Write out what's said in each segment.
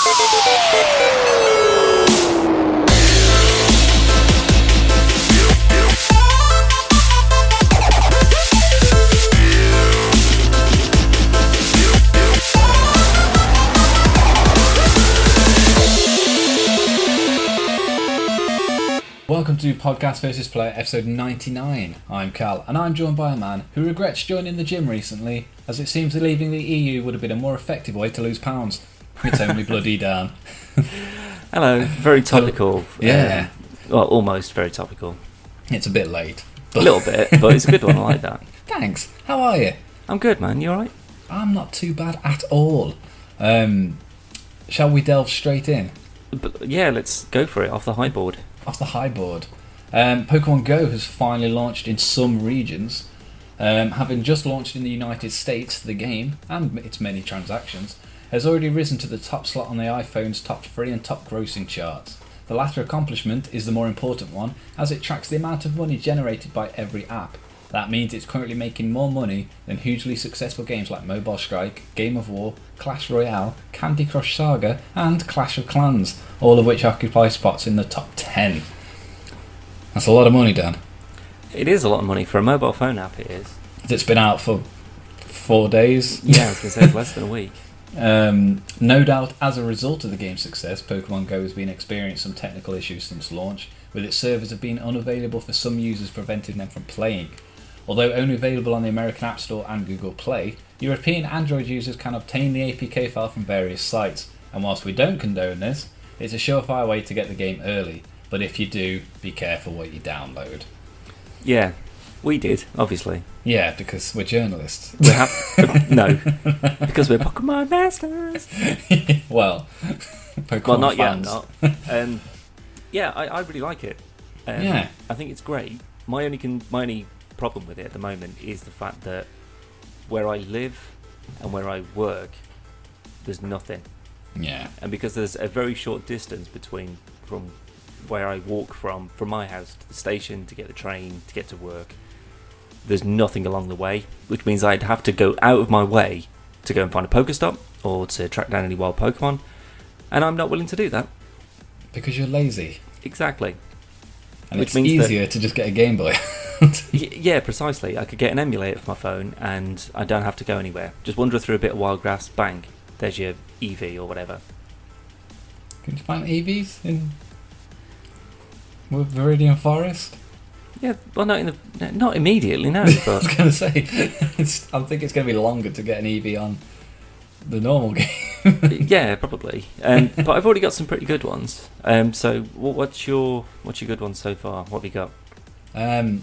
Welcome to Podcast vs. Player episode 99. I'm Cal, and I'm joined by a man who regrets joining the gym recently, as it seems that leaving the EU would have been a more effective way to lose pounds. It's only bloody Dan. Hello, very topical. Yeah. Well, almost very topical. It's a bit late. A little bit, but it's a good one, I like that. Thanks. How are you? I'm good, man. You alright? I'm not too bad at all. Shall we delve straight in? But, yeah, let's go for it, off the high board. Off the high board. Pokemon Go has finally launched in some regions. Having just launched in the United States, the game, and its many transactions, has already risen to the top slot on the iPhone's top 3 and top grossing charts. The latter accomplishment is the more important one, as it tracks the amount of money generated by every app. That means it's currently making more money than hugely successful games like Mobile Strike, Game of War, Clash Royale, Candy Crush Saga, and Clash of Clans, all of which occupy spots in the top 10. That's a lot of money, Dan. It is a lot of money for a mobile phone app, it is. It's been out for 4 days. Yeah, I was going to say it's less than a week. No doubt, as a result of the game's success, Pokemon Go has been experiencing some technical issues since launch, with its servers have been unavailable for some users, preventing them from playing. Although only available on the American App Store and Google Play, European Android users can obtain the APK file from various sites, and whilst we don't condone this, it's a surefire way to get the game early, but if you do, be careful what you download. Yeah, we did, obviously. Yeah, because we're journalists. No, because we're Pokemon masters. Well, Pokemon well, not fans. yet, not. Yeah, I really like it. Yeah. I think it's great. My only problem with it at the moment is the fact that where I live and where I work, there's nothing. Yeah. And because there's a very short distance from where I walk from my house to the station, to get the train, to get to work, there's nothing along the way, which means I'd have to go out of my way to go and find a Pokestop or to track down any wild Pokemon, and I'm not willing to do that. Because you're lazy. Exactly. And which means easier to just get a Game Boy. Yeah, precisely. I could get an emulator for my phone and I don't have to go anywhere. Just wander through a bit of wild grass, bang, there's your EV or whatever. Can you find EVs in Viridian Forest? Yeah, well, not immediately, no. But I was going to say, I think it's going to be longer to get an EV on the normal game. Yeah, probably. But I've already got some pretty good ones. So what's your good ones so far? What have you got?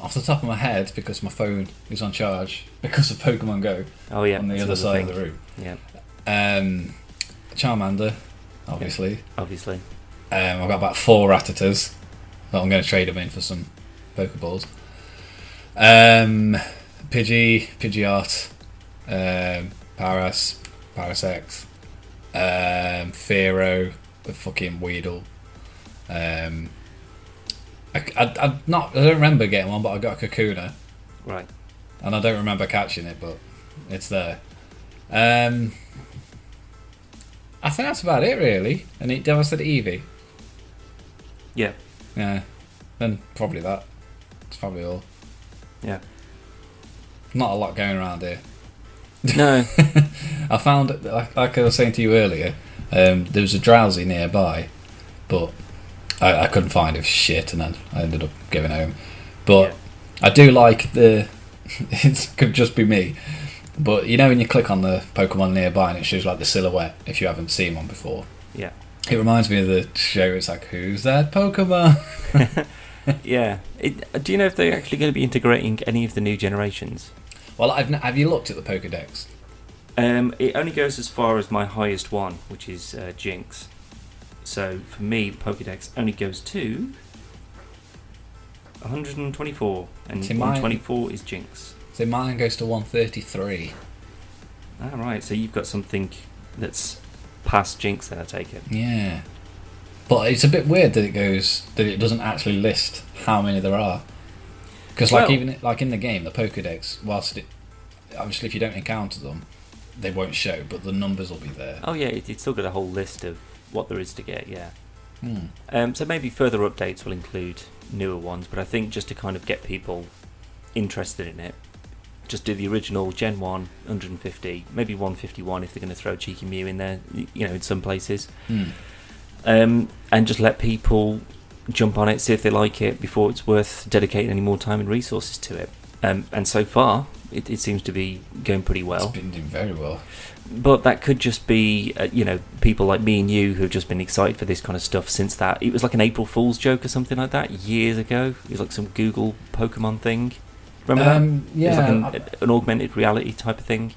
Off the top of my head, because my phone is on charge because of Pokemon Go. Oh yeah, on the other side of the room. Yeah. Charmander, obviously. Yeah, obviously. I've got about 4 Rattatas that I'm going to trade them in for some Pokeballs. Pidgeot, Parasect, Fearow, the fucking Weedle. I don't remember getting one, but I got a Kakuna. Right. And I don't remember catching it, but it's there. I think that's about it, really. And it said Eevee. Yeah. Yeah. Then probably that. That's probably all. Yeah. Not a lot going around here. No. I found, like I was saying to you earlier, there was a Drowsy nearby, but I couldn't find it for shit, and then I ended up going home. But yeah. I do like it could just be me, but you know when you click on the Pokemon nearby and it shows like the silhouette if you haven't seen one before. Yeah. It reminds me of the show. It's like, who's that Pokemon? Yeah. Do you know if they're actually going to be integrating any of the new generations? Well, have you looked at the Pokedex? It only goes as far as my highest one, which is Jinx. So for me, the Pokedex only goes to 124, and 124 is Jinx. So mine goes to 133. Alright, so you've got something that's past Jinx then, I take it. Yeah. But it's a bit weird that it doesn't actually list how many there are. Because even in the game, the Pokedex, whilst obviously if you don't encounter them, they won't show, but the numbers will be there. Oh yeah, it's still got a whole list of what there is to get. Yeah. Hmm. So maybe further updates will include newer ones, but I think just to kind of get people interested in it, just do the original Gen 1 150, maybe 151 if they're going to throw cheeky Mew in there, in some places. And just let people jump on it, see if they like it before it's worth dedicating any more time and resources to it. And so far, it seems to be going pretty well. It's been doing very well. But that could just be, people like me and you who've just been excited for this kind of stuff since that. It was like an April Fool's joke or something like that years ago. It was like some Google Pokemon thing. Remember that? Yeah. It was like an augmented reality type of thing.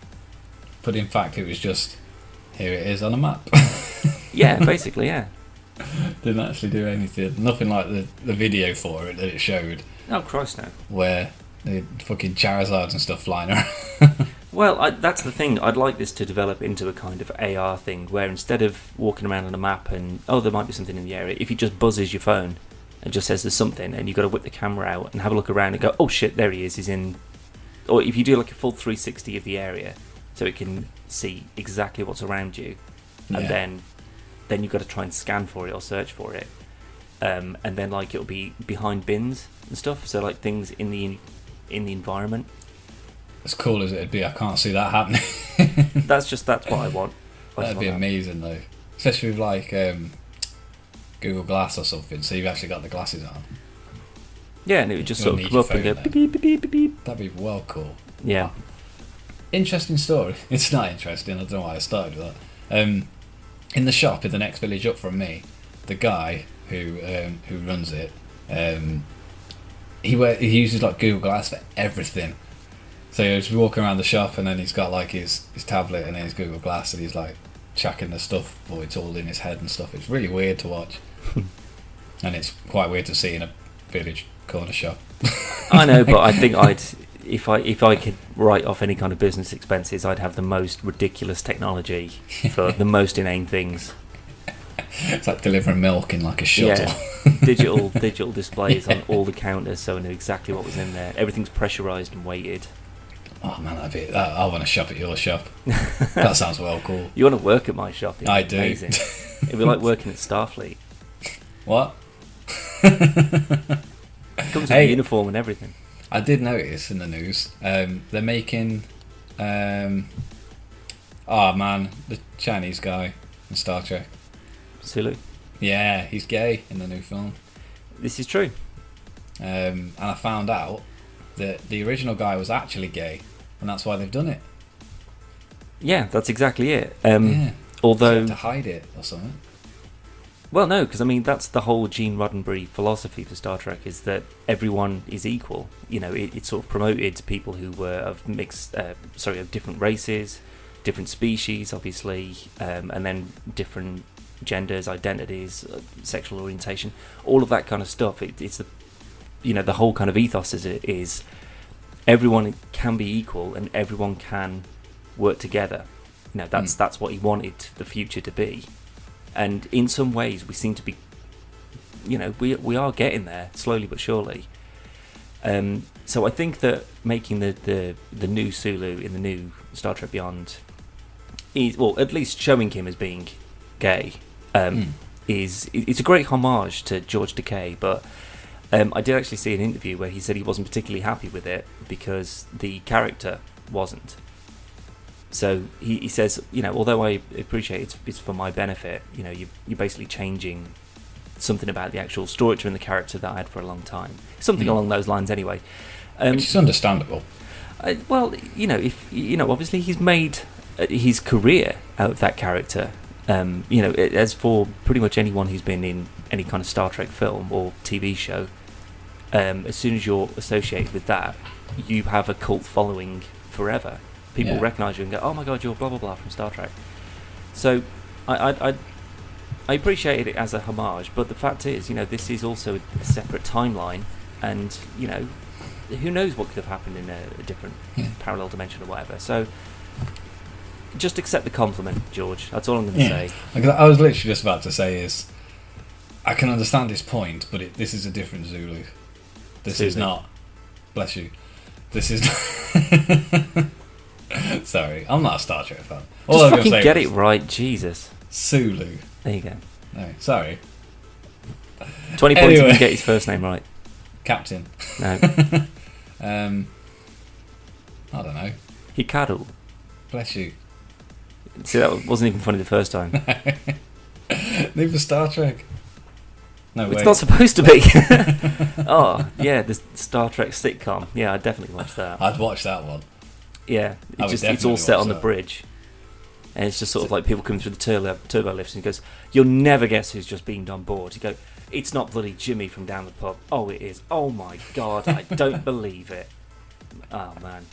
But in fact, it was just, here it is on a map. Yeah, basically, yeah. Didn't actually do anything. Nothing like the video for it that it showed. Oh, Christ, no. Where the fucking Charizards and stuff flying around. Well, that's the thing. I'd like this to develop into a kind of AR thing where instead of walking around on a map and, there might be something in the area, if you just buzzes your phone and just says there's something and you've got to whip the camera out and have a look around and go, oh shit, there he is, he's in... Or if you do like a full 360 of the area so it can see exactly what's around you, and then you've got to try and scan for it or search for it. And then like it'll be behind bins and stuff, so like things in the environment. As cool as it'd be, I can't see that happening. That's what I want. That'd be amazing though, especially with like Google Glass or something. So you've actually got the glasses on. Yeah, and it would just sort of come up and go beep, beep, beep, beep, beep. That'd be well cool. Yeah. Interesting story. It's not interesting. I don't know why I started with that. In the shop in the next village up from me, the guy who runs it, he uses like Google Glass for everything. So he's walking around the shop and then he's got like his tablet and then his Google Glass and he's like checking the stuff, but it's all in his head and stuff. It's really weird to watch. And it's quite weird to see in a village corner shop. I know, but I think if I could write off any kind of business expenses, I'd have the most ridiculous technology for the most inane things. It's like delivering milk in like a shuttle. Yeah. digital displays on all the counters, so I knew exactly what was in there. Everything's pressurised and weighted. Oh man, I want to shop at your shop. That sounds well cool. You want to work at my shop? I do. Amazing. It'd be like working at Starfleet. What? It comes with a uniform and everything. I did notice in the news, they're making, the Chinese guy in Star Trek. Sulu? Yeah, he's gay in the new film. This is true. And I found out that the original guy was actually gay, and that's why they've done it. Yeah, that's exactly it. Although to hide it or something. Well, no, because I mean that's the whole Gene Roddenberry philosophy for Star Trek, is that everyone is equal. It sort of promoted people who were of different races, different species, obviously, and then different genders, identities, sexual orientation, all of that kind of stuff. It's the whole kind of ethos is everyone can be equal and everyone can work together. That's what he wanted the future to be. And in some ways, we seem to be, we are getting there slowly but surely. So I think that making the new Sulu in the new Star Trek Beyond is, well, at least showing him as being gay, it's a great homage to George Takei. But I did actually see an interview where he said he wasn't particularly happy with it because the character wasn't. So he says, although I appreciate it's for my benefit, you're basically changing something about the actual structure and the character that I had for a long time. Something along those lines, anyway. Which is understandable. Well, obviously he's made his career out of that character. As for pretty much anyone who's been in any kind of Star Trek film or TV show, as soon as you're associated with that, you have a cult following forever. People recognise you and go, oh my god, you're blah blah blah from Star Trek. So I appreciated it as a homage, but the fact is, this is also a separate timeline, and who knows what could have happened in a different parallel dimension or whatever. So just accept the compliment, George. That's all I'm going to say. I was literally just about to say is, I can understand his point, but this is a different Zulu. This is not. Bless you. This is. Sorry, I'm not a Star Trek fan. Just fucking get it right, Jesus. Sulu. There you go. No, sorry. 20 points if you can get his first name right. Captain. No. I don't know. Hikaru. Bless you. See, that wasn't even funny the first time. Neither Star Trek. No, It's wait. not supposed to be. Oh, yeah, the Star Trek sitcom. Yeah, I'd definitely watch that. I'd watch that one. Yeah, I would it's definitely all set watch on the that. bridge. And it's just sort of like people coming through the turbo lifts, and he goes, "You'll never guess who's just beamed on board." You go, "It's not bloody Jimmy from down the pub." "Oh, it is." "Oh my god, I don't believe it." Oh man,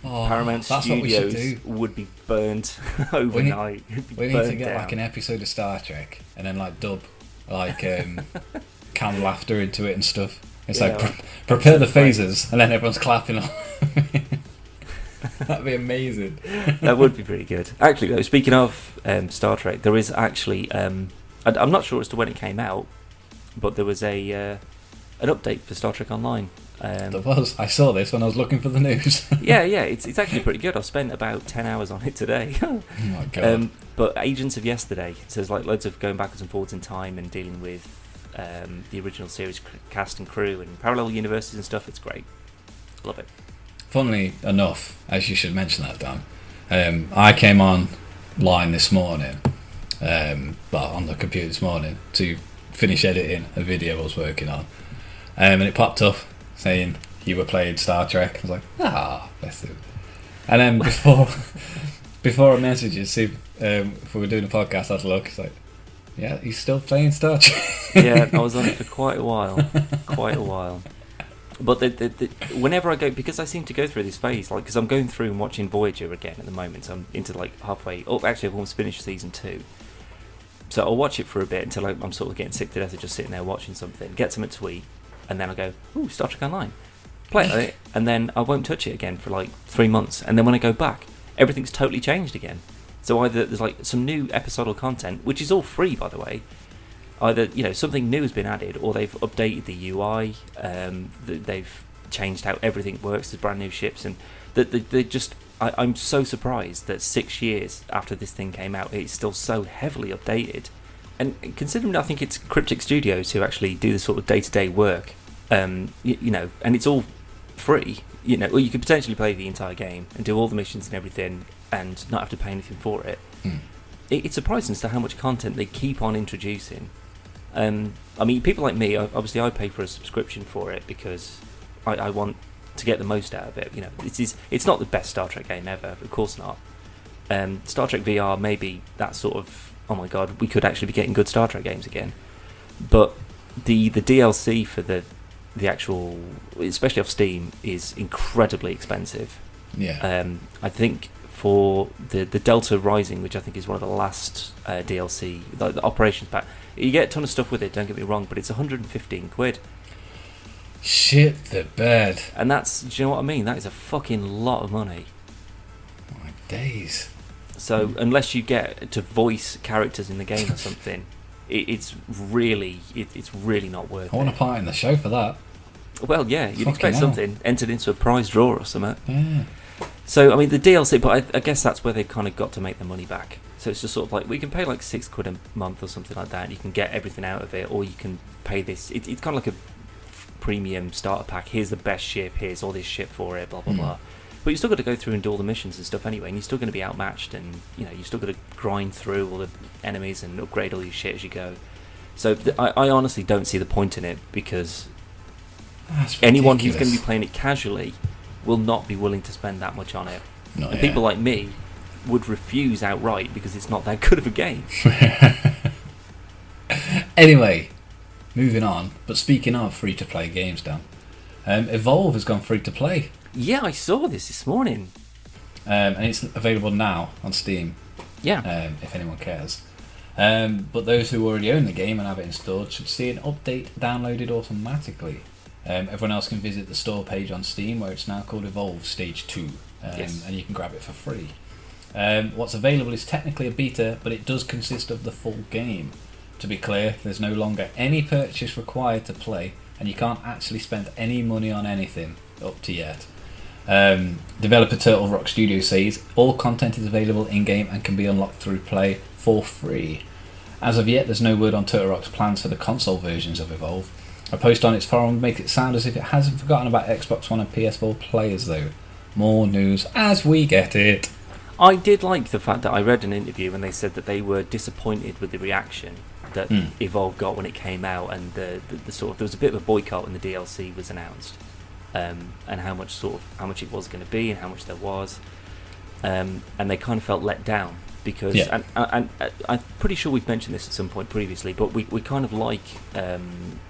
Paramount that's what we should Studios do. would be burnt overnight. We need to get like an episode of Star Trek and then like dub like canned laughter into it and stuff. It's Yeah, like prepare the phasers and then everyone's clapping on. That'd be amazing. That would be pretty good. Actually, though, speaking of Star Trek, there is actually I'm not sure as to when it came out, but there was an update for Star Trek Online. There was. I saw this when I was looking for the news. yeah, it's actually pretty good. I've spent about 10 hours on it today. Oh my god. But Agents of Yesterday, so there's like loads of going backwards and forwards in time and dealing with the original series cast and crew and parallel universes and stuff. It's great. Love it. Funnily enough, as you should mention that, Dan, I came online this morning, on the computer this morning to finish editing a video I was working on, and it popped up saying you were playing Star Trek. I was like, bless him. And then before I messaged you, see if we were doing a podcast, I had to look. It's like, yeah, he's still playing Star Trek. Yeah, I was on it for quite a while. But whenever I go, because I seem to go through this phase, like, because I'm going through and watching Voyager again at the moment, so I'm into like halfway. Oh, actually, I've almost finished season 2. So I'll watch it for a bit until I'm sort of getting sick to death of just sitting there watching something, get something to eat, and then I go, ooh, Star Trek Online, play it, and then I won't touch it again for like 3 months, and then when I go back, everything's totally changed again. So either there's like some new episodal content, which is all free, by the way. Either something new has been added, or they've updated the UI. They've changed how everything works. There's brand new ships, and they just. I'm so surprised that 6 years after this thing came out, it's still so heavily updated. And considering I think it's Cryptic Studios who actually do the sort of day-to-day work, and it's all free. Well, you could potentially play the entire game and do all the missions and everything, and not have to pay anything for it. It's surprising as to how much content they keep on introducing. I mean, people like me, obviously I pay for a subscription for it because I want to get the most out of it. It's not the best Star Trek game ever, of course not. Star Trek VR, maybe that sort of, oh my god, we could actually be getting good Star Trek games again. But the DLC for the actual, especially off Steam, is incredibly expensive. Yeah. I think for the Delta Rising, which I think is one of the last DLC, the operations pack, you get a ton of stuff with it, don't get me wrong, but it's 115 quid. Shit the bed. And that's, do you know what I mean? That is a fucking lot of money. My days. So unless you get to voice characters in the game or something, it's really not worth it. I want to part in the show for that. Well, yeah, you'd Fucking expect hell. something entered into a prize draw or something. Yeah. So, I mean, the DLC, but I guess that's where they've kind of got to make their money back. So it's just sort of like, we can pay like £6 a month or something like that, and you can get everything out of it, or you can pay this. It's kind of like a premium starter pack. Here's the best ship, here's all this shit for it, blah, blah, blah. But you've still got to go through and do all the missions and stuff anyway, and you're still going to be outmatched, and you've still got to grind through all the enemies and upgrade all your shit as you go. So I honestly don't see the point in it, because That's anyone who's ridiculous. going to be playing it casually will not be willing to spend that much on it. Not And yet. people like me would refuse outright because it's not that good of a game. Anyway, moving on. But speaking of free-to-play games, Dan, Evolve has gone free-to-play. Yeah, I saw this morning. And it's available now on Steam, Yeah. if anyone cares. But those who already own the game and have it installed should see an update downloaded automatically. Everyone else can visit the store page on Steam, where it's now called Evolve Stage 2, Yes. and you can grab it for free. What's available is technically a beta, but it does consist of the full game. To be clear, there's no longer any purchase required to play, and you can't actually spend any money on anything up to yet. Developer Turtle Rock Studio says all content is available in-game and can be unlocked through play for free. As of yet, there's no word on Turtle Rock's plans for the console versions of Evolve. A post on its forum makes it sound as if it hasn't forgotten about Xbox One and PS4 players, though. More news as we get it. I did like the fact that I read an interview when they said that they were disappointed with the reaction that Evolve got when it came out, and the sort of, there was a bit of a boycott when the DLC was announced, and how much it was going to be and how much there was, and they kind of felt let down because and I'm pretty sure we've mentioned this at some point previously, but we kind of like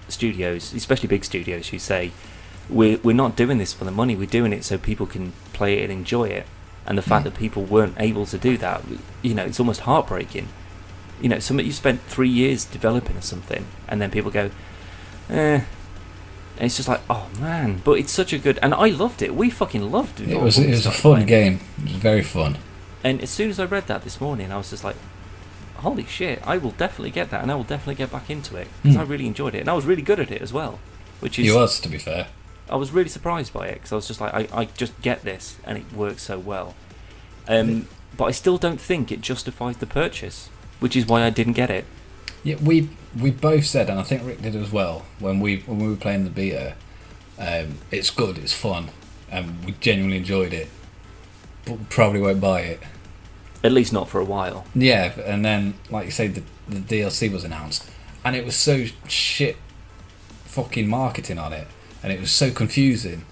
studios, especially big studios, who say we're not doing this for the money, we're doing it so people can play it and enjoy it. And the fact that people weren't able to do that, it's almost heartbreaking. You spent 3 years developing or something, and then people go, and it's just like, oh man. But it's such a good, and I loved it. We fucking loved it. It was a fun game. It was very fun. And as soon as I read that this morning, I was just like, holy shit, I will definitely get that, and I will definitely get back into it, because I really enjoyed it, and I was really good at it as well. Which is, he was, to be fair. I was really surprised by it, because I was just like, I just get this, and it works so well. But I still don't think it justifies the purchase, which is why I didn't get it. Yeah, we both said, and I think Rick did as well, when we were playing the beta, it's good, it's fun, and we genuinely enjoyed it, but we probably won't buy it. At least not for a while. Yeah, and then, like you say, the DLC was announced, and it was so shit fucking marketing on it, and it was so confusing,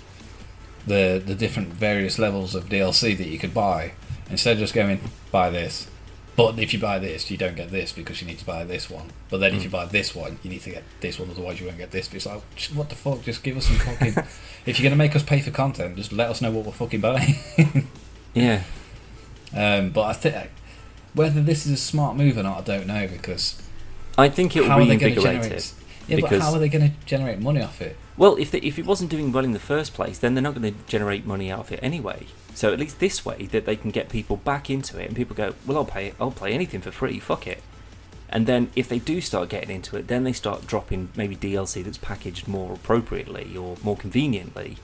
the different various levels of DLC that you could buy. Instead of just going, buy this, but if you buy this, you don't get this because you need to buy this one. But then if you buy this one, you need to get this one, otherwise you won't get this. But it's like, what the fuck? Just give us some fucking... If you're going to make us pay for content, just let us know what we're fucking buying. Yeah. But I think whether this is a smart move or not, I don't know, because... I think it'll reinvigorate it. Yeah, but how are they going to generate money off it? Well, if it wasn't doing well in the first place, then they're not going to generate money out of it anyway. So at least this way, that they can get people back into it, and people go, well, I'll play anything for free, fuck it. And then if they do start getting into it, then they start dropping maybe DLC that's packaged more appropriately or more conveniently,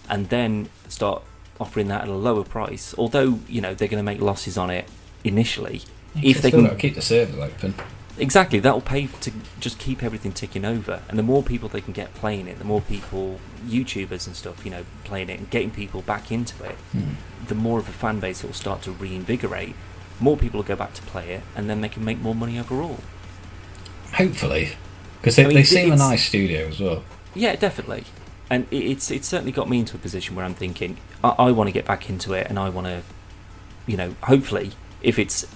and then start offering that at a lower price. Although, they're going to make losses on it initially. If they can keep the servers open. Exactly, that'll pay to just keep everything ticking over, and the more people they can get playing it, the more people, YouTubers and stuff, playing it and getting people back into it, the more of a fan base it will start to reinvigorate. More people will go back to play it, and then they can make more money overall. Hopefully, because they seem a nice studio as well. Yeah, definitely, and it's certainly got me into a position where I'm thinking I want to get back into it, and I want to, hopefully, if it's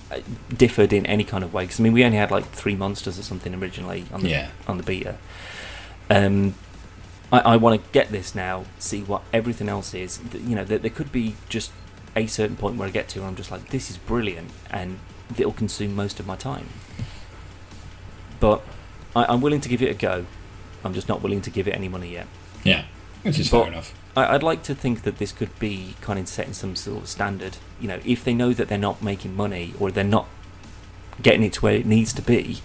differed in any kind of way, because we only had like 3 monsters or something originally on the beta. I want to get this now, see what everything else is. There could be just a certain point where I get to where I'm just like, this is brilliant, and it'll consume most of my time. But I'm willing to give it a go. I'm just not willing to give it any money yet. Yeah, which is fair enough. I'd like to think that this could be kind of setting some sort of standard. If they know that they're not making money, or they're not getting it to where it needs to be.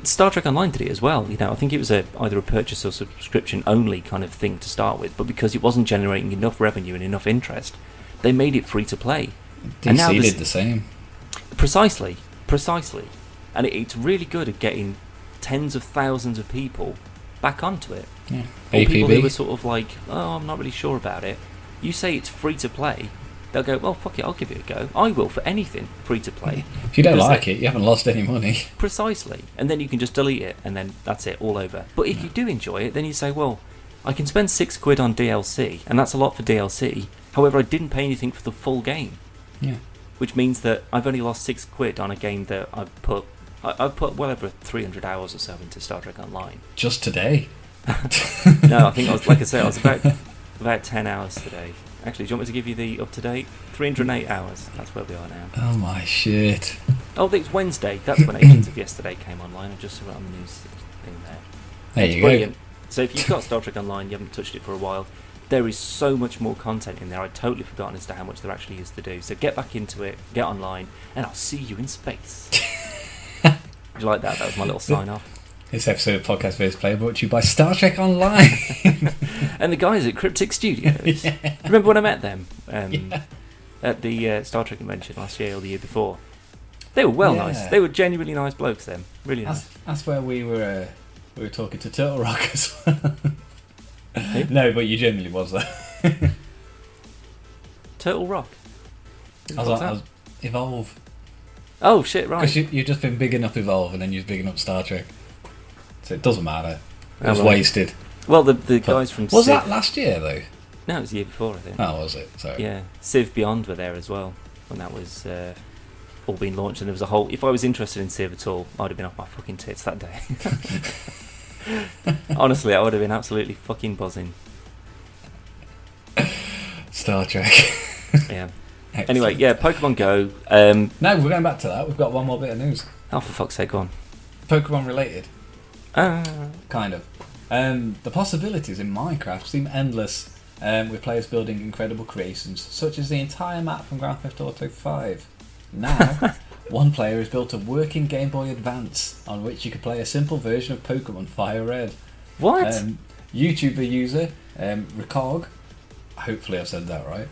Star Trek Online did it as well. I think it was either a purchase or subscription only kind of thing to start with, but because it wasn't generating enough revenue and enough interest, they made it free to play. DC and now did the same. Precisely. And it's really good at getting tens of thousands of people back onto it. Yeah. Or people who were sort of like, oh, I'm not really sure about it. You say it's free to play, they'll go, well, fuck it, I'll give it a go. I will for anything free to play. If you don't like it, you haven't lost any money. Precisely. And then you can just delete it, and then that's it, all over. But if you do enjoy it, then you say, well, I can spend £6 on DLC, and that's a lot for DLC. However, I didn't pay anything for the full game. Yeah. Which means that I've only lost £6 on a game that I've put well over 300 hours or so into Star Trek Online. Just today? No, I think I was about 10 hours today. Actually, do you want me to give you the up-to-date? 308 hours. That's where we are now. Oh my shit. Oh, it's Wednesday. That's when Agents of Yesterday came online. I just saw it on the news thing there. There it's you brilliant. go. So if you've got Star Trek Online, you haven't touched it for a while, there is so much more content in there. I'd totally forgotten as to how much there actually is to do. So get back into it, get online, and I'll see you in space. Did you like that? That was my little sign-off. This episode of Podcast vs. Play brought to you by Star Trek Online. And the guys at Cryptic Studios. Yeah. Remember when I met them at the Star Trek convention last year or the year before? They were well Yeah. nice. They were genuinely nice blokes. Them really nice. That's where we were talking to Turtle Rock as well. No, but you genuinely was there. Turtle Rock. I was Evolve. Oh shit! Right. Because you've just been bigging up Evolve and then you're bigging up Star Trek, so it doesn't matter. It was wasted. Well, the guys from was Civ... that last year though? No, it was the year before, I think. Oh, was it? Sorry. Yeah, Civ Beyond were there as well when that was all being launched, and there was a whole. If I was interested in Civ at all, I'd have been off my fucking tits that day. Honestly, I would have been absolutely fucking buzzing. Star Trek. Yeah. Excellent. Anyway, yeah, Pokemon Go. No, we're going back to that. We've got one more bit of news. Oh, for fuck's sake, go on. Pokemon related. Ah. Kind of. The possibilities in Minecraft seem endless, with players building incredible creations, such as the entire map from Grand Theft Auto 5. Now, one player has built a working Game Boy Advance on which you could play a simple version of Pokemon Fire Red. What? YouTuber user Recog, hopefully I've said that right,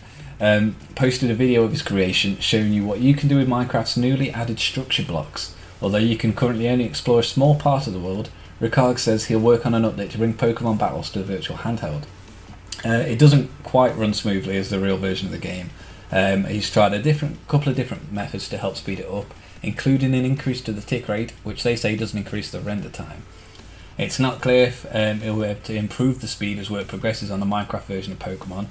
posted a video of his creation showing you what you can do with Minecraft's newly added structure blocks. Although you can currently only explore a small part of the world, Recog says he'll work on an update to bring Pokemon battles to the virtual handheld. It doesn't quite run smoothly as the real version of the game. He's tried a couple of different methods to help speed it up, including an increase to the tick rate, which they say doesn't increase the render time. It's not clear if he'll be able to improve the speed as work progresses on the Minecraft version of Pokemon.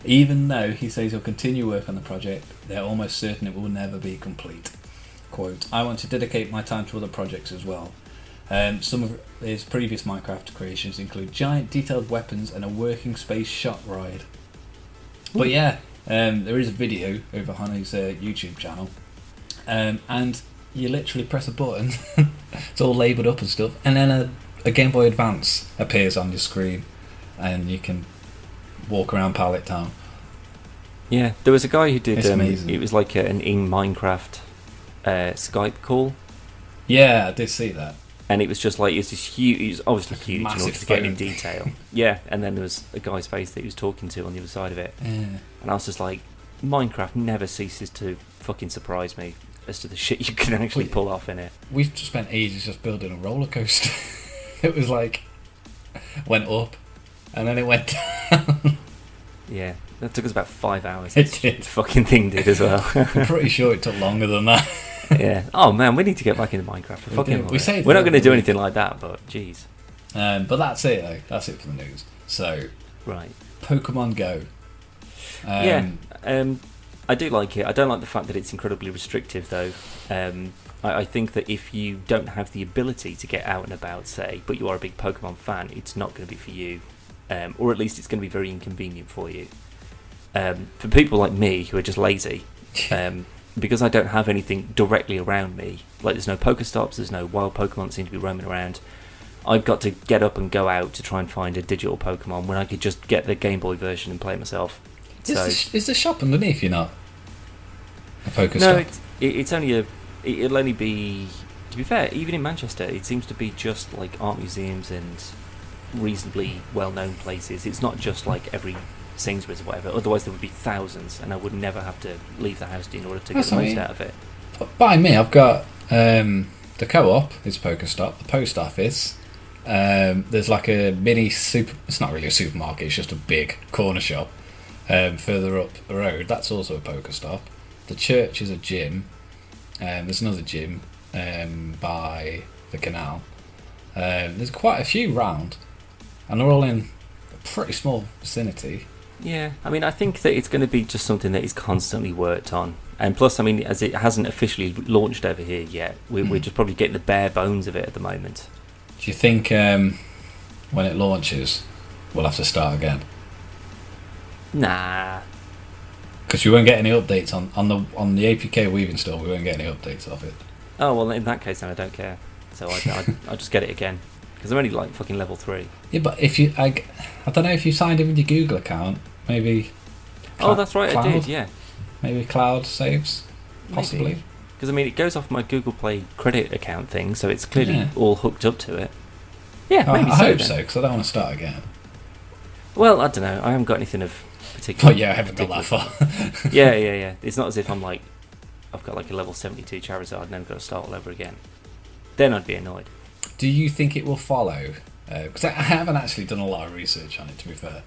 Even though he says he'll continue work on the project, they're almost certain it will never be complete. Quote, I want to dedicate my time to other projects as well. Some of his previous Minecraft creations include giant detailed weapons and a working space shot ride. But yeah, there is a video over on his YouTube channel, and you literally press a button, it's all labelled up and stuff, and then a Game Boy Advance appears on your screen, and you can walk around Pallet Town. Yeah, there was a guy who did. It's amazing. It was like an in Minecraft Skype call. Yeah, I did see that. And it was just like, it's this huge, it was obviously Like huge in massive order to get in phone. detail. Yeah, and then there was a guy's face that he was talking to on the other side of it. Yeah. And I was just like, Minecraft never ceases to fucking surprise me as to the shit you can actually pull off in it. We've spent ages just building a roller coaster. It was like, went up, and then it went down. Yeah, that took us about 5 hours. It This did. fucking thing did as well. I'm pretty sure it took longer than that. Yeah. Oh man, we need to get back into Minecraft. We Fucking do. love We it. say We're not that, going to do we- anything like that, but jeez. But that's it, though. That's it for the news. So, Right. Pokemon Go. I do like it. I don't like the fact that it's incredibly restrictive, though. I think that if you don't have the ability to get out and about, say, but you are a big Pokemon fan, it's not going to be for you. Or at least it's going to be very inconvenient for you. For people like me who are just lazy, because I don't have anything directly around me, like there's no Pokestops, there's no wild Pokemon that seem to be roaming around, I've got to get up and go out to try and find a digital Pokemon when I could just get the Game Boy version and play it myself. Is the shop underneath you not? A Pokestop? No, it's only it'll only be, to be fair, even in Manchester, it seems to be just like art museums and reasonably well-known places. It's not just like every Sainsbury's or whatever, otherwise there would be thousands and I would never have to leave the house in order to get the most out of it. By me, I've got the Co-op is Pokestop, the post office. There's like a mini super. It's not really a supermarket. It's just a big corner shop further up the road. That's also a Pokestop. The church is a gym. There's another gym by the canal. There's quite a few round, and they're all in a pretty small vicinity. Yeah, I mean, I think that it's going to be just something that is constantly worked on. And plus, I mean, as it hasn't officially launched over here yet, we're just probably getting the bare bones of it at the moment. Do you think when it launches, we'll have to start again? Nah. Because we won't get any updates on the APK we've installed. We won't get any updates of it. Oh, well, in that case, then I don't care. So I'll just get it again. Because I'm only like fucking level 3. Yeah, but if you, I don't know if you signed in with your Google account, maybe. Oh, that's right, Cloud? I did, yeah. Maybe Cloud saves, possibly. Because I mean, it goes off my Google Play credit account thing, so it's clearly Yeah. all hooked up to it. Yeah, I maybe hope then. so, because I don't want to start again. Well, I don't know. I haven't got anything of particular. But yeah, I haven't got that far. Yeah. It's not as if I'm like I've got like a level 72 Charizard and then I've got to start all over again. Then I'd be annoyed. Do you think it will follow? Because I haven't actually done a lot of research on it, to be fair.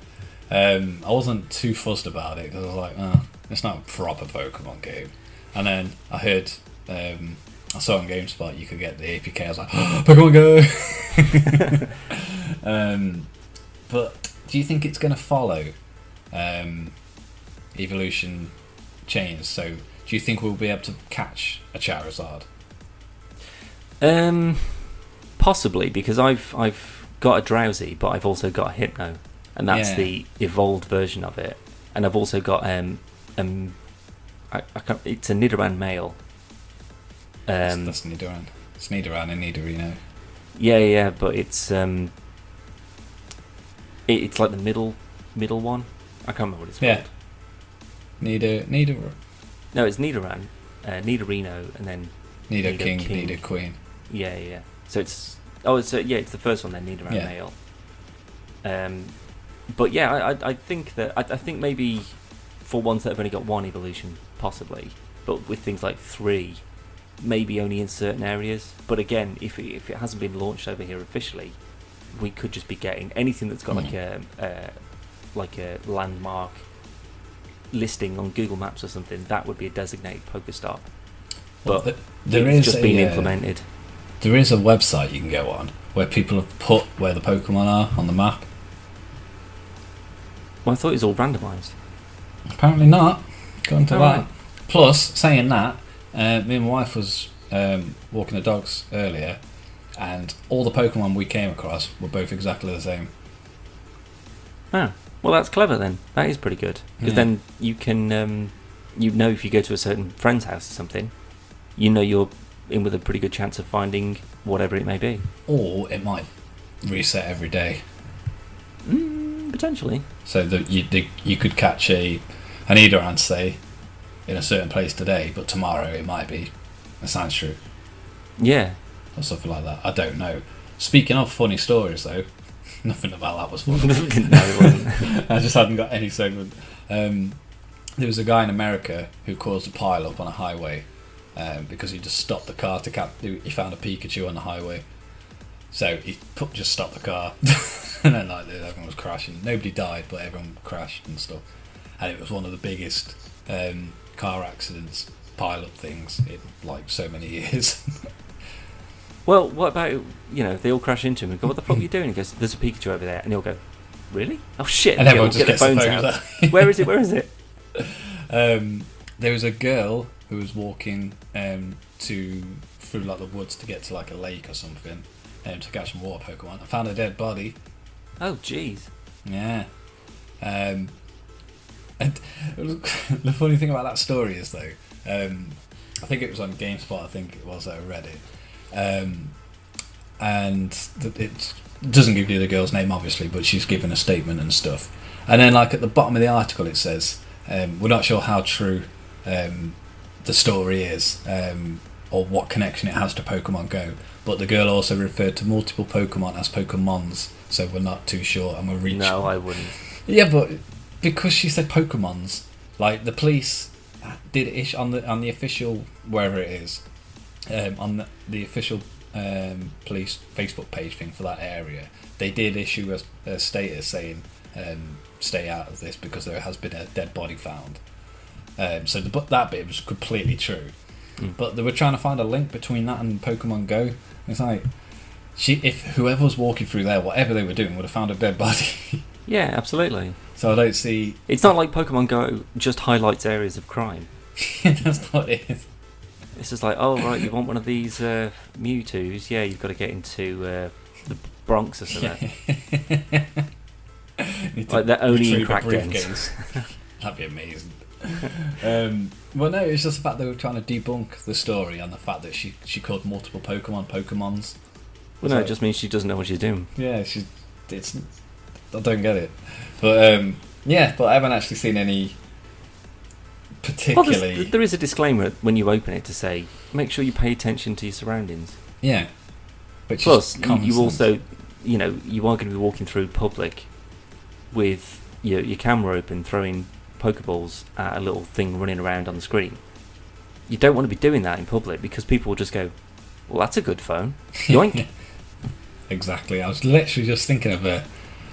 I wasn't too fussed about it because I was like, oh, it's not a proper Pokemon game. And then I heard, I saw on GameSpot you could get the APK. I was like, oh, Pokemon Go! But do you think it's going to follow evolution chains? So do you think we'll be able to catch a Charizard? Possibly, because I've got a Drowsy, but I've also got a Hypno, and that's the evolved version of it. And I've also got I can't, it's a Nidoran male. That's Nidoran. It's Nidoran and Nidorino. Yeah, but it's it's like the middle one. I can't remember what it's called. Nido. No, it's Nidoran, Nidorino, and then Nido King, Nido Queen. Yeah. So it's it's the first one then, Nidoran male. But yeah, I think that I think maybe for ones that have only got one evolution, possibly, but with things like 3, maybe only in certain areas. But again, if it hasn't been launched over here officially, we could just be getting anything that's got like a landmark listing on Google Maps or something. That would be a designated Pokestop. But it's just been implemented. There is a website you can go on where people have put where the Pokemon are on the map. Well, I thought it was all randomised. Apparently not. Going to that. Right. Plus, saying that, me and my wife was walking the dogs earlier, and all the Pokemon we came across were both exactly the same. Oh, well, that's clever then. That is pretty good, because then you can, if you go to a certain friend's house or something, you're in with a pretty good chance of finding whatever it may be. Or it might reset every day. Potentially. So that you could catch an Nidoran, say, in a certain place today, but tomorrow it might be a Sandshrew. Yeah. Or something like that. I don't know. Speaking of funny stories, though, nothing about that was funny. No, it wasn't. I just hadn't got any segment. There was a guy in America who caused a pile up on a highway because he just stopped the car he found a Pikachu on the highway. So he just stopped the car, and then everyone was crashing. Nobody died, but everyone crashed and stuff. And it was one of the biggest car accidents, pile-up things in like so many years. Well, what about if they all crash into him and go, "What the fuck are you doing?" He goes, "There's a Pikachu over there," and he'll go, "Really? Oh shit!" And everyone just get gets the phones out. Where is it? There was a girl who was walking through like the woods to get to like a lake or something, to catch some water Pokemon. I found a dead body. Oh jeez. Yeah. And the funny thing about that story is though, I think it was on GameSpot. I think it was at Reddit, and it doesn't give you the girl's name obviously, but she's given a statement and stuff. And then like at the bottom of the article it says, "We're not sure how true the story is, or what connection it has to Pokemon Go. But the girl also referred to multiple Pokemon as Pokemons, so we're not too sure, and we're reaching." No, I wouldn't. Yeah, but because she said Pokemons, like the police did ish on the official wherever it is, on the official police Facebook page thing for that area, they did issue a status saying stay out of this because there has been a dead body found. So that bit was completely true. But they were trying to find a link between that and Pokemon Go. It's like, if whoever was walking through there, whatever they were doing, would have found a dead body. Yeah, absolutely. So I don't see... It's not like Pokemon Go just highlights areas of crime. That's not it. It's just like, oh right, you want one of these Mewtwo's? Yeah, you've got to get into the Bronx or something. Like they're only in crack dens. That'd be amazing. Well, no, it's just the fact they were trying to debunk the story and the fact that she called multiple Pokemons. Well, no, it just means she doesn't know what she's doing. Yeah, I don't get it, but but I haven't actually seen any particularly. Well, there is a disclaimer when you open it to say make sure you pay attention to your surroundings. Yeah. Which Plus, is you also, you are going to be walking through public with your camera open, throwing Pokeballs at a little thing running around on the screen. you don't want to be doing that in public because people will just go, well, that's a good phone. Yoink. Exactly. I was literally just thinking of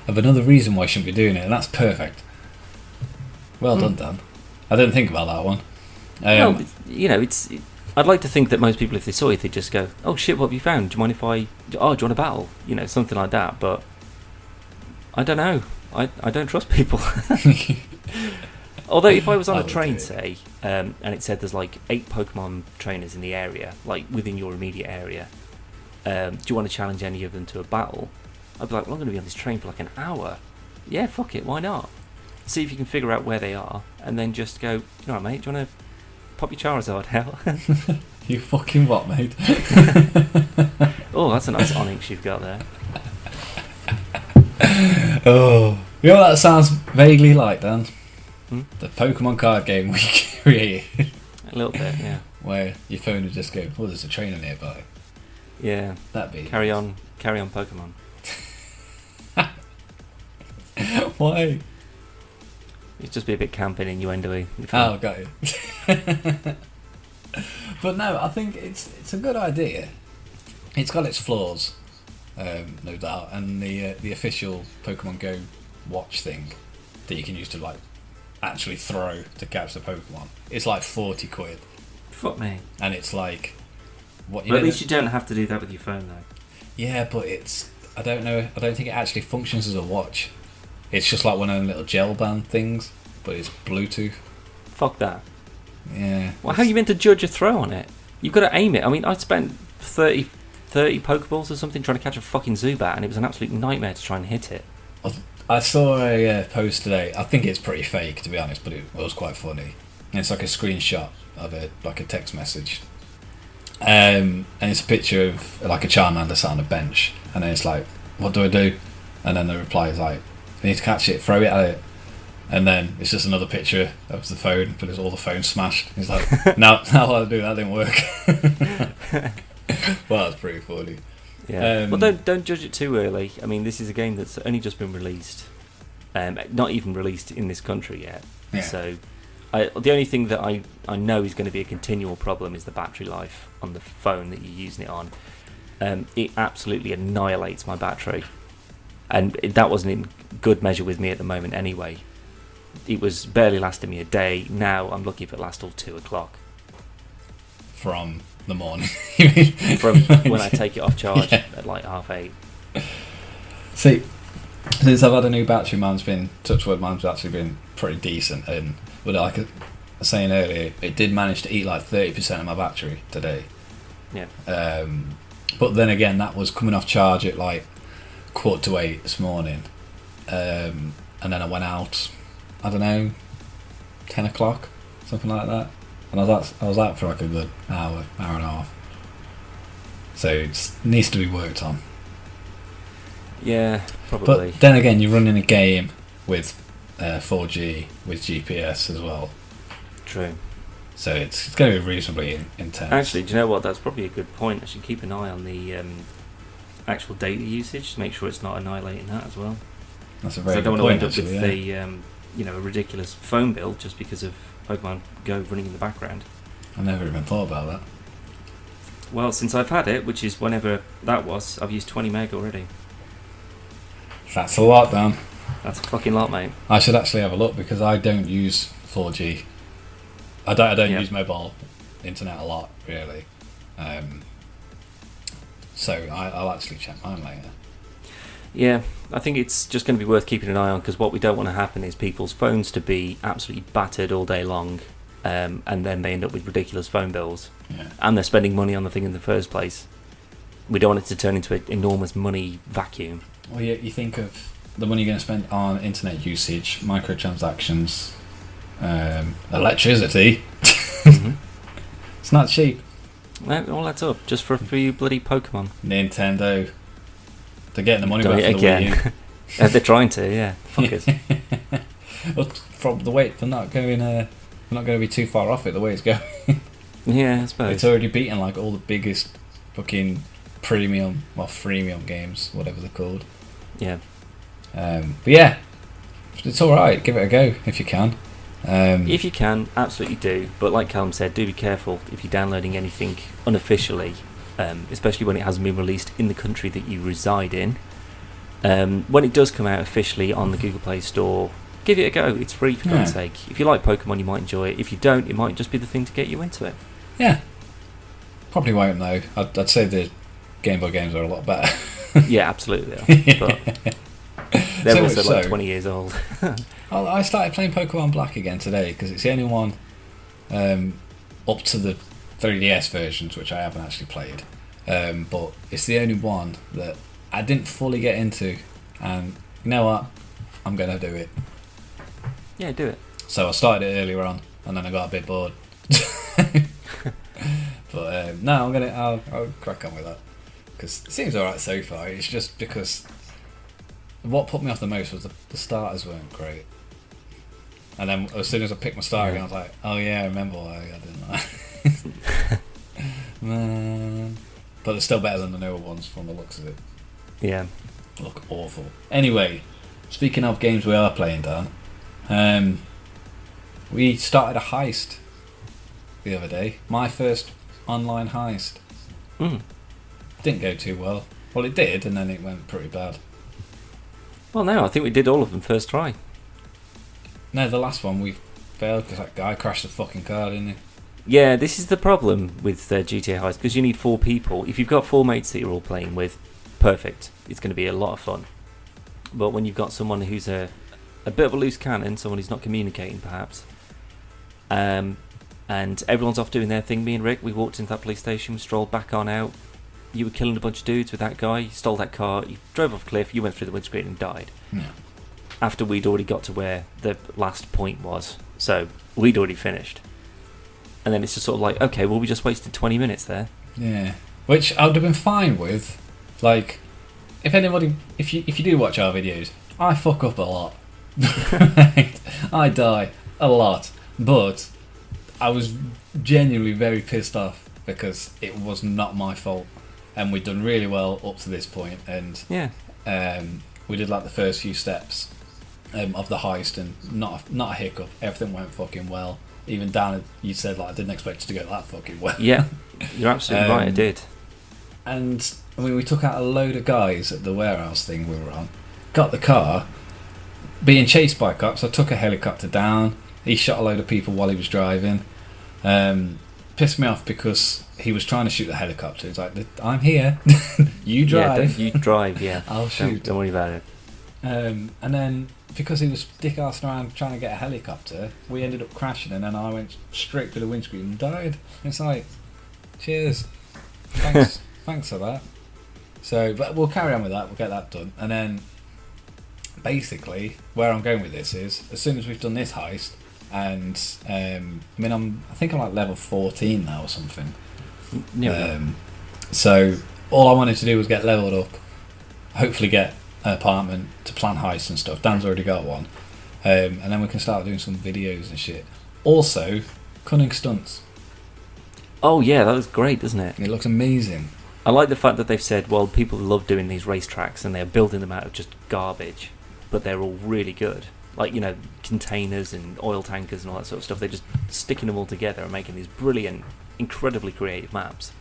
another reason why I shouldn't be doing it, and that's perfect. Well done, Dan. I didn't think about that one. Well, I'd like to think that most people, if they saw it, they'd just go, oh shit, what have you found? Do you mind if do you want a battle? Something like that. But I don't know. I don't trust people. Although if I was on a train, say, and it said there's like 8 Pokemon trainers in the area, like within your immediate area, do you want to challenge any of them to a battle? I'd be like, well, I'm going to be on this train for like an hour. Yeah, fuck it, why not? See if you can figure out where they are, and then just go, you know what, mate, do you want to pop your Charizard out? You fucking what, mate? Oh, that's a nice Onyx you've got there. Oh, you know what that sounds vaguely like, Dan? Hmm? The Pokemon card game we created. A little bit, yeah. Where your phone would just go, oh, there's a trainer nearby. Yeah. That'd be... Carry on Pokemon. Why? It'd just be a bit camping innuendo-y. Oh, got you. But no, I think it's a good idea. It's got its flaws, no doubt, and the official Pokemon Go watch thing that you can use to like actually throw to catch the Pokemon. It's like 40 quid. Fuck me. And it's like what you But at least you don't have to do that with your phone though. Yeah, but I don't think it actually functions as a watch. It's just like one of them little gel band things, but it's Bluetooth. Fuck that. Yeah. Well, how are you meant to judge a throw on it? You've got to aim it. I mean, I spent 30 Pokeballs or something trying to catch a fucking Zubat, and it was an absolute nightmare to try and hit it. I saw a post today. I think it's pretty fake, to be honest, but it was quite funny. And it's like a screenshot of a text message. And it's a picture of like a Charmander sat on a bench, and then it's like, what do I do? And then the reply is like, you need to catch it, throw it at it. And then it's just another picture of the phone, but it's all the phone smashed. He's like, no, I do that didn't work. Well, that's pretty funny. Yeah. Well, don't judge it too early. I mean, this is a game that's only just been released, not even released in this country yet. Yeah. So, the only thing that I know is going to be a continual problem is the battery life on the phone that you're using it on. It absolutely annihilates my battery, and that wasn't in good measure with me at the moment anyway. It was barely lasting me a day. Now I'm lucky if it lasts till 2 o'clock. From the morning. From when I take it off charge at like 8:30. See, since I've had a new battery, mine's actually been pretty decent. And but like I was saying earlier, it did manage to eat like 30% of my battery today. Yeah. But then again, that was coming off charge at like 7:45 this morning. And then I went out, I don't know, 10 o'clock, something like that. And I was out for like a good hour and a half. So it needs to be worked on. Yeah, probably. But then again, you're running a game with 4G with GPS as well. True. So it's going to be reasonably intense. Actually, do you know what? That's probably a good point. I should keep an eye on the actual data usage to make sure it's not annihilating that as well. That's a very good point. I don't want to end up with a ridiculous phone bill just because of Pokemon Go running in the background. I never even thought about that. Well, since I've had it, which is whenever that was, I've used 20 meg already. That's a lot, Dan. That's a fucking lot, mate. I should actually have a look because I don't use 4G. I don't use mobile internet a lot, really. So I'll actually check mine later. Yeah, I think it's just going to be worth keeping an eye on because what we don't want to happen is people's phones to be absolutely battered all day long, and then they end up with ridiculous phone bills. Yeah. And they're spending money on the thing in the first place. We don't want it to turn into an enormous money vacuum. Well, you think of the money you're going to spend on internet usage, microtransactions, electricity. Mm-hmm. It's not cheap. Well, all that's up just for a few bloody Pokemon. Nintendo. They're getting the money Doing back it for the again. Wii U. They're trying to, yeah. Fuckers. Well, from the way they're not going to be too far off it the way it's going. Yeah, I suppose. It's already beaten like all the biggest fucking freemium games, whatever they're called. Yeah. But yeah, it's all right. Give it a go if you can. If you can, absolutely do. But like Callum said, do be careful if you're downloading anything unofficially, especially when it hasn't been released in the country that you reside in. When it does come out officially on the Google Play Store, give it a go. It's free, for God's sake. If you like Pokemon, you might enjoy it. If you don't, it might just be the thing to get you into it. Yeah. Probably won't, though. I'd say the Game Boy games are a lot better. Yeah, absolutely they are. But they're So also much like so. 20 years old. I started playing Pokemon Black again today because it's the only one up to the 3DS versions, which I haven't actually played. But it's the only one that I didn't fully get into. And you know what? I'm going to do it. Yeah, do it. So I started it earlier on, and then I got a bit bored. But no, I'll crack on with that because it seems alright so far. It's just because what put me off the most was the starters weren't great, and then as soon as I picked my starter again, I was like, oh yeah, I remember why I didn't like. Man, but they're still better than the newer ones from the looks of it. Yeah. Look awful. Anyway, speaking of games we are playing, Dan, we started a heist the other day. My first online heist. Didn't go too well. Well, it did, and then it went pretty bad. Well, no, I think we did all of them first try. No, the last one we failed because that guy crashed the fucking car, didn't he? Yeah, this is the problem with GTA Heist, because you need 4 people. If you've got 4 mates that you're all playing with, perfect. It's going to be a lot of fun. But when you've got someone who's a bit of a loose cannon, someone who's not communicating perhaps, and everyone's off doing their thing, me and Rick, we walked into that police station, we strolled back on out. You were killing a bunch of dudes with that guy, you stole that car, you drove off a cliff, you went through the windscreen and died. Yeah. After we'd already got to where the last point was. So we'd already finished. And then it's just sort of like, okay, well, we just wasted 20 minutes there. Yeah. Which I would have been fine with. Like, if you do watch our videos, I fuck up a lot. I die a lot. But I was genuinely very pissed off because it was not my fault. And we'd done really well up to this point. And Yeah. we did like the first few steps of the heist, and not a hiccup. Everything went fucking well. Even Dan, you said like I didn't expect it to go that fucking well. Yeah, you're absolutely right, I did. And I mean, we took out a load of guys at the warehouse thing we were on. Got the car, being chased by cops. I took a helicopter down. He shot a load of people while he was driving. Pissed me off because he was trying to shoot the helicopter. He's like, "I'm here. You drive. Yeah, you drive. Yeah, I'll shoot. Don't worry about it." And then because he was dick-arsed around trying to get a helicopter, we ended up crashing, and then I went straight through the windscreen and died. It's like, cheers, thanks for that. So, but we'll carry on with that. We'll get that done, and then basically where I'm going with this is, as soon as we've done this heist, and I think I'm like level 14 now or something. So all I wanted to do was get leveled up, hopefully get an apartment to plan heists and stuff. Dan's already got one, and then we can start doing some videos and shit. Also, cunning stunts. Oh yeah, that was great, doesn't it? It looks amazing. I like the fact that they've said, well, people love doing these racetracks and they're building them out of just garbage, but they're all really good. Like, you know, containers and oil tankers and all that sort of stuff. They're just sticking them all together and making these brilliant, incredibly creative maps.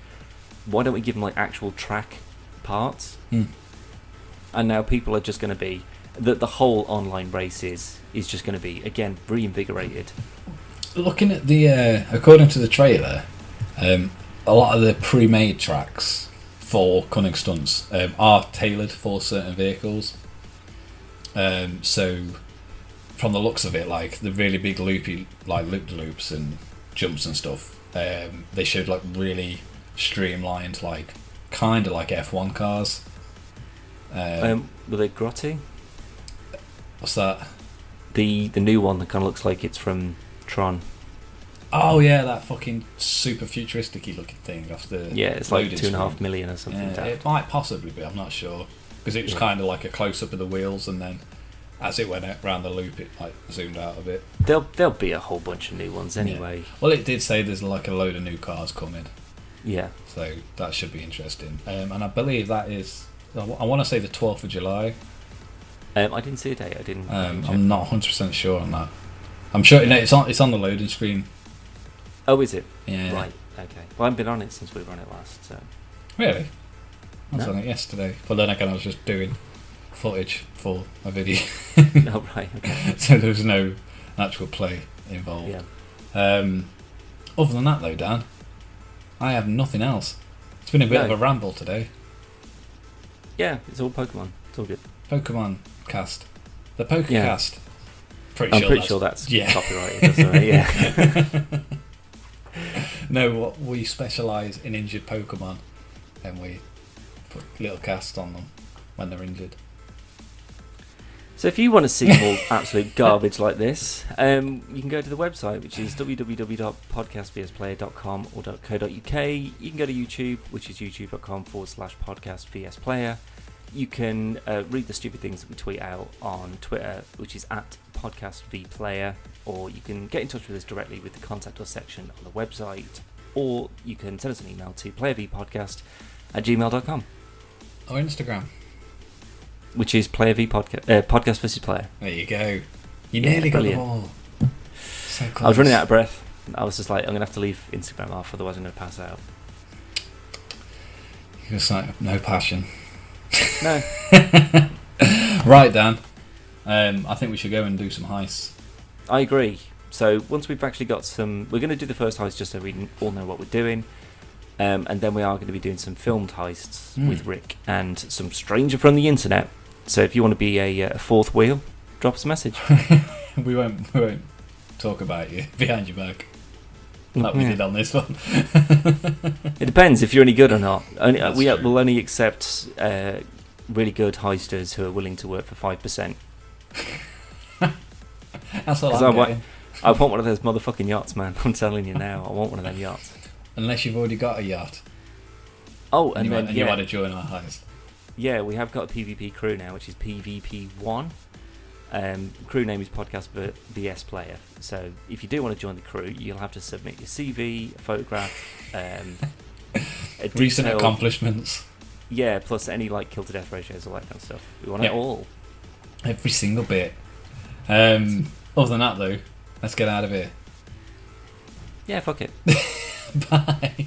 Why don't we give them like actual track parts? And now people are just going to be the whole online race is just going to be again reinvigorated. Looking at the according to the trailer, a lot of the pre-made tracks for cunning stunts are tailored for certain vehicles. So from the looks of it, like the really big loopy, like loop-de-loops and jumps and stuff, they showed like really streamlined, like kind of like F1 cars. Were they grotty? What's that? The new one that kind of looks like it's from Tron. Oh yeah, that fucking super futuristic-y looking thing off the It's like loading 2.5 screen. million or something. Yeah, it might possibly be. I'm not sure because it was kind of like a close-up of the wheels, and then as it went around the loop, it like zoomed out of it. There'll be a whole bunch of new ones anyway. Yeah. Well, it did say there's like a load of new cars coming. Yeah. So that should be interesting. And I believe that is, I want to say the 12th of July. I didn't see a date. I didn't. I'm not 100% sure on that. I'm sure it's on the loading screen. Oh, is it? Yeah. Right. Okay. Well, I haven't been on it since we were on it last. So. Really? I was No. on it yesterday. But then again, I was just doing footage for a video. Oh, right. Okay. So there was no actual play involved. Yeah. Other than that, though, Dan, I have nothing else. It's been a bit No. of a ramble today. Yeah, it's all Pokemon. It's all good. Pokemon cast. The PokeCraft. Yeah. I'm pretty sure that's yeah. copyrighted. Or something, yeah. No, we specialise in injured Pokemon, and we put little casts on them when they're injured. So if you want to see more absolute garbage like this, you can go to the website, which is www.podcastvsplayer.com or .co.uk. You can go to YouTube, which is youtube.com/podcastvsplayer. You can read the stupid things that we tweet out on Twitter, which is @podcastvplayer, or you can get in touch with us directly with the contact us section on the website, or you can send us an email to playervpodcast@gmail.com. Or Instagram. Which is podcast versus player. There you go. You nearly got them all. So close. I was running out of breath. I was just like, I'm going to have to leave Instagram off, otherwise I'm going to pass out. You're just like, no passion. No. Right, Dan. I think we should go and do some heists. I agree. So once we've actually got some... We're going to do the first heist just so we all know what we're doing. And then we are going to be doing some filmed heists with Rick and some stranger from the internet. So if you want to be a fourth wheel, drop us a message. we won't talk about you behind your back like we did on this one. It depends if you're any good or not. That's true. We'll only accept really good heisters who are willing to work for 5%. That's all I'm getting. I want one of those motherfucking yachts, man. I'm telling you now, I want one of them yachts. Unless you've already got a yacht. Oh, And you want to join our heist. Yeah, we have got a PvP crew now, which is PvP1. Crew name is Podcast VS Player. So if you do want to join the crew, you'll have to submit your CV, a photograph, a Recent detailed- accomplishments. Yeah, plus any like kill to death ratios, all that kind of stuff. We want Yeah. it all. Every single bit. Other than that, though, let's get out of here. Yeah, fuck it. Bye.